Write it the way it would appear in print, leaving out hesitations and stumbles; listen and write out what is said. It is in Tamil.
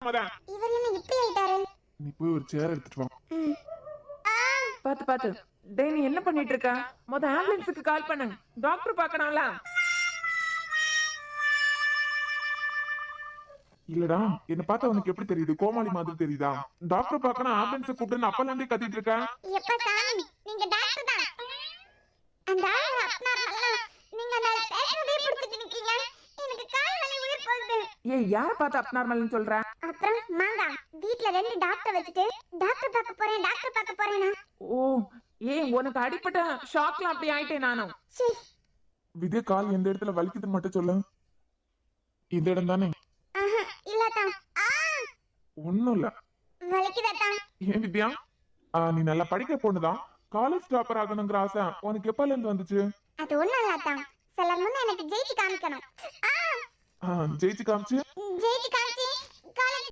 இவர் என்ன இப்படி ஆயிட்டாரு? நீ போய் ஒரு சேர் எடுத்துட்டு வா. பாத்து பாத்து. டேய், நீ என்ன பண்ணிட்டு இருக்க? ஆம்புலன்ஸுக்கு கால் பண்ணு. டாக்டர் பார்க்கணும்ல. இல்லடா, என்ன பார்த்தா உனக்கு எப்படி தெரியுது? கோமாளி மாதிரி தெரியுதா? டாக்டர் பார்க்கணும் ஆம்புலன்ஸ் கூப்பிட்டு அப்பலந்தே கத்திட்டு இருக்க. எப்ப சாமி, நீங்க டாக்டர் தான். அந்த ஆளு அப்நார்மல். நீங்க அந்த பேசுறதே பிடிச்சிட்டு நிக்கீங்க. எனக்கு கால் வலி உயிர் போகுது. ஏய், யார பார்த்து அப்நார்மல்னு சொல்ற? அப்புறம் மாங்கா வீட்ல 2 டாக்டர் வச்சிட்டு டாக்டர் பார்க்க போறேனா? ஓ, ஏய், உனக்கு அடிப்பட்ட ஷாக்ல அப்படி ஆயிட்டேன் நானும். விதே, கால் எந்த இடத்துல வலிக்குதுன்னு மட்டும் சொல்லு. இந்த இடம் தானே? இல்லடா. ஒண்ணும் இல்ல. வலிக்குதடா. ஏன் வித்யா, நீ நல்லா படிக்கிற பொண்ணுதான். காலேஜ் டாப்பர் ஆகணுங்கிற ஆசை உனக்கு எப்பல இருந்து வந்துச்சு? அது ஒண்ணும் இல்லடா. சிலர் முன்ன எனக்கு ஜெயிச்சு காமிக்கணும். ஜெயிச்சு காமிச்சு ஜெயிச்சு காமிச்சு காலேஜ்